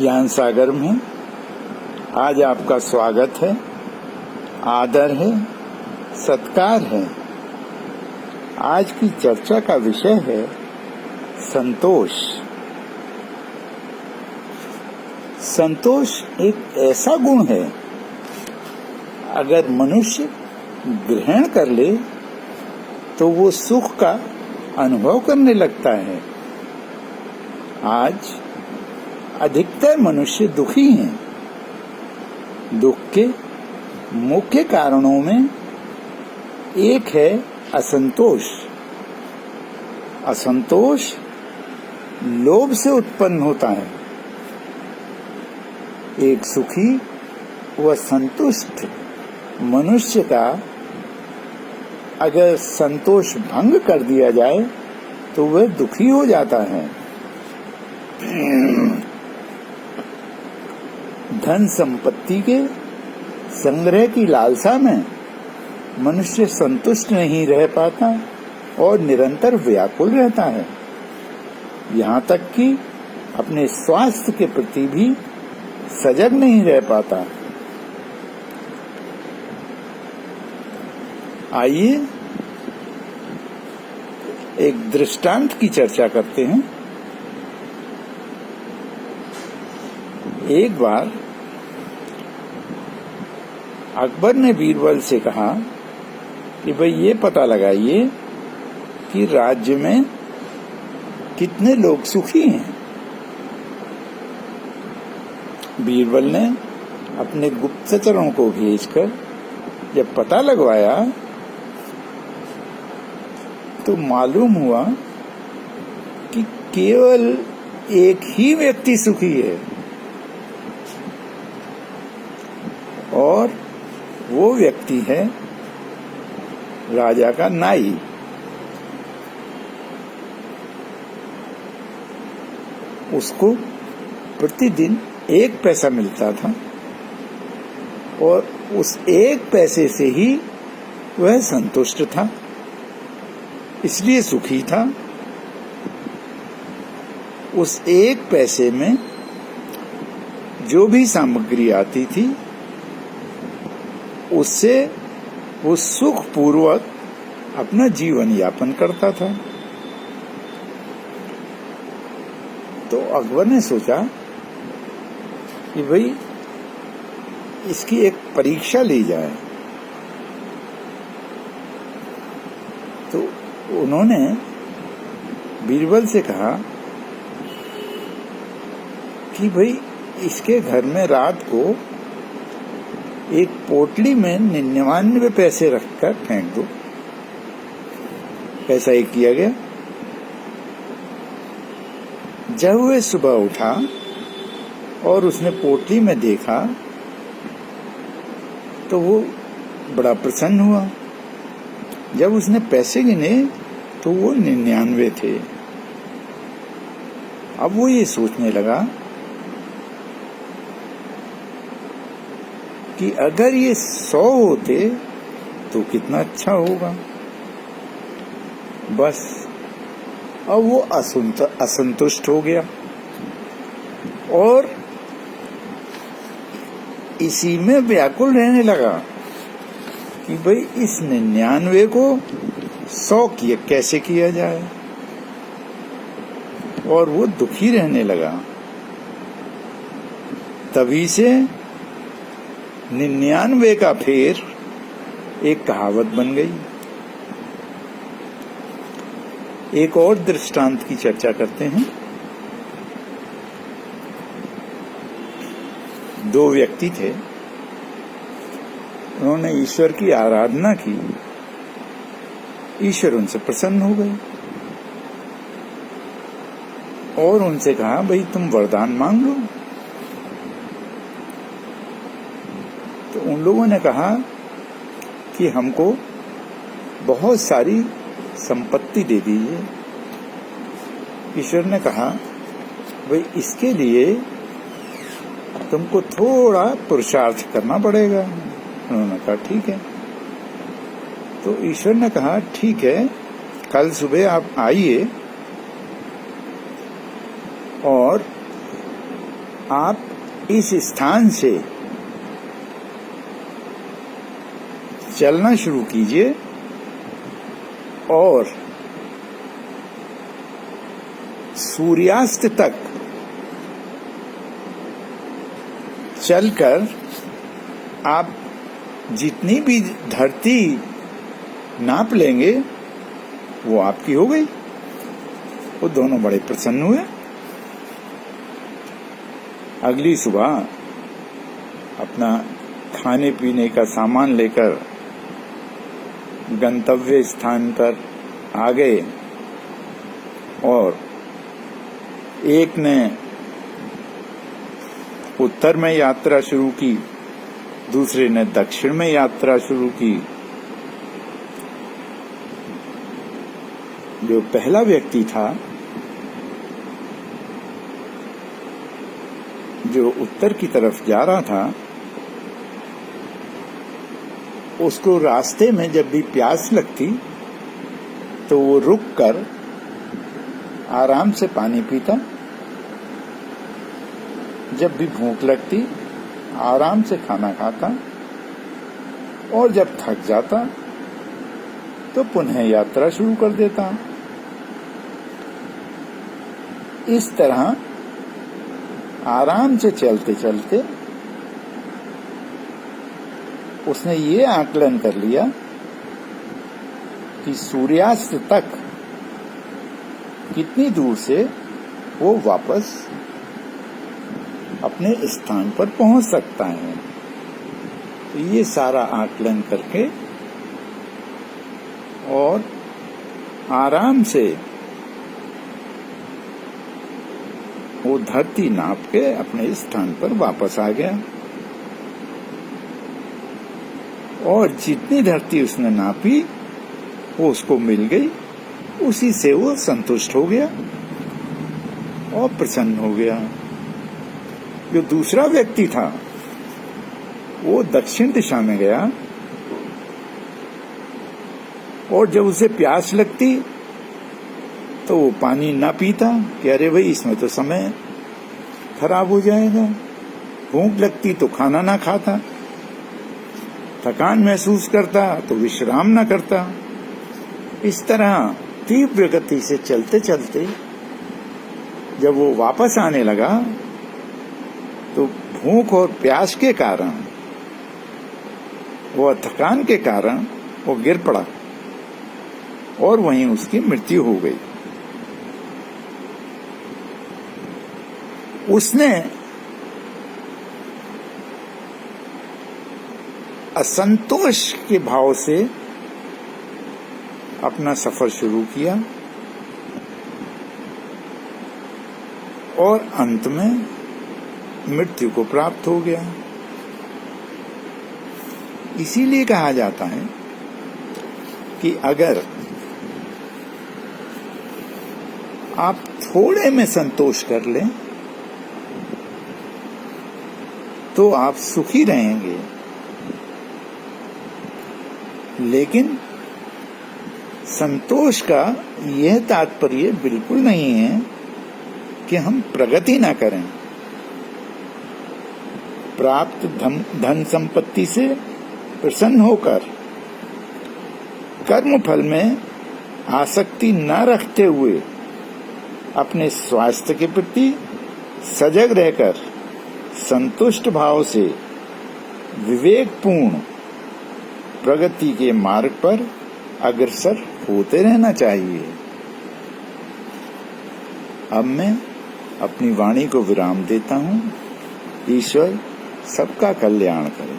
ज्ञान सागर में आज आपका स्वागत है, आदर है, सत्कार है। आज की चर्चा का विषय है संतोष। संतोष एक ऐसा गुण है, अगर मनुष्य ग्रहण कर ले तो वो सुख का अनुभव करने लगता है। आज अधिकतर मनुष्य दुखी हैं। दुख के मुख्य कारणों में एक है असंतोष। असंतोष लोभ से उत्पन्न होता है। एक सुखी व संतुष्ट मनुष्य का अगर संतोष भंग कर दिया जाए तो वह दुखी हो जाता है। धन संपत्ति के संग्रह की लालसा में मनुष्य संतुष्ट नहीं रह पाता और निरंतर व्याकुल रहता है। यहाँ तक कि अपने स्वास्थ्य के प्रति भी सजग नहीं रह पाता। आइए एक दृष्टांत की चर्चा करते हैं। एक बार अकबर ने बीरबल से कहा कि भाई ये पता लगाइए कि राज्य में कितने लोग सुखी हैं। बीरबल ने अपने गुप्तचरों को भेजकर जब पता लगवाया तो मालूम हुआ कि केवल एक ही व्यक्ति सुखी है और वो व्यक्ति है राजा का नाई। उसको प्रतिदिन 1 पैसा मिलता था और उस 1 पैसे से ही वह संतुष्ट था, इसलिए सुखी था। उस 1 पैसे में जो भी सामग्री आती थी उससे वो सुख पूर्वक अपना जीवन यापन करता था। तो अकबर ने सोचा कि भाई इसकी एक परीक्षा ली जाए। तो उन्होंने बीरबल से कहा कि भाई इसके घर में रात को एक पोटली में 99 पैसे रखकर फेंक दो। ऐसा ही किया गया। जब वह सुबह उठा और उसने पोटली में देखा तो वो बड़ा प्रसन्न हुआ। जब उसने पैसे गिने तो वो 99 थे। अब वो ये सोचने लगा कि अगर ये 100 होते तो कितना अच्छा होगा। बस अब वो असंतुष्ट हो गया और इसी में व्याकुल रहने लगा कि भाई इस 99 को 100 कैसे किया जाए, और वो दुखी रहने लगा। तभी से 99 का फेर एक कहावत बन गई। एक और दृष्टांत की चर्चा करते हैं। 2 व्यक्ति थे। उन्होंने ईश्वर की आराधना की। ईश्वर उनसे प्रसन्न हो गए और उनसे कहा भाई तुम वरदान मांग लो। तो उन लोगों ने कहा कि हमको बहुत सारी संपत्ति दे दीजिए। ईश्वर ने कहा भाई इसके लिए तुमको थोड़ा पुरुषार्थ करना पड़ेगा। उन्होंने कहा ठीक है। तो ईश्वर ने कहा ठीक है, कल सुबह आप आइए और आप इस स्थान से चलना शुरू कीजिए और सूर्यास्त तक चलकर आप जितनी भी धरती नाप लेंगे वो आपकी हो गई। वो दोनों बड़े प्रसन्न हुए। अगली सुबह अपना खाने पीने का सामान लेकर गंतव्य स्थान पर आ गए और एक ने उत्तर में यात्रा शुरू की, दूसरे ने दक्षिण में यात्रा शुरू की। जो पहला व्यक्ति था, जो उत्तर की तरफ जा रहा था, उसको रास्ते में जब भी प्यास लगती तो वो रुक कर आराम से पानी पीता। जब भी भूख लगती आराम से खाना खाता और जब थक जाता तो पुनः यात्रा शुरू कर देता। इस तरह आराम से चलते चलते उसने ये आकलन कर लिया कि सूर्यास्त तक कितनी दूर से वो वापस अपने स्थान पर पहुंच सकता है। तो ये सारा आकलन करके और आराम से वो धरती नाप के अपने स्थान पर वापस आ गया और जितनी धरती उसने नापी वो उसको मिल गई। उसी से वो संतुष्ट हो गया और प्रसन्न हो गया। जो दूसरा व्यक्ति था वो दक्षिण दिशा में गया और जब उसे प्यास लगती तो वो पानी ना पीता कि अरे भाई इसमें तो समय खराब हो जाएगा। भूख लगती तो खाना ना खाता, थकान महसूस करता तो विश्राम ना करता। इस तरह तीव्र गति से चलते चलते जब वो वापस आने लगा तो भूख और प्यास के कारण, वो थकान के कारण वो गिर पड़ा और वहीं उसकी मृत्यु हो गई। उसने असंतोष के भाव से अपना सफर शुरू किया और अंत में मृत्यु को प्राप्त हो गया। इसीलिए कहा जाता है कि अगर आप थोड़े में संतोष कर लें तो आप सुखी रहेंगे, लेकिन संतोष का यह तात्पर्य बिल्कुल नहीं है कि हम प्रगति ना करें। प्राप्त धन संपत्ति से प्रसन्न होकर कर्म फल में आसक्ति न रखते हुए अपने स्वास्थ्य के प्रति सजग रहकर संतुष्ट भाव से विवेकपूर्ण प्रगति के मार्ग पर अग्रसर होते रहना चाहिए। अब मैं अपनी वाणी को विराम देता हूँ। ईश्वर सबका कल्याण करे।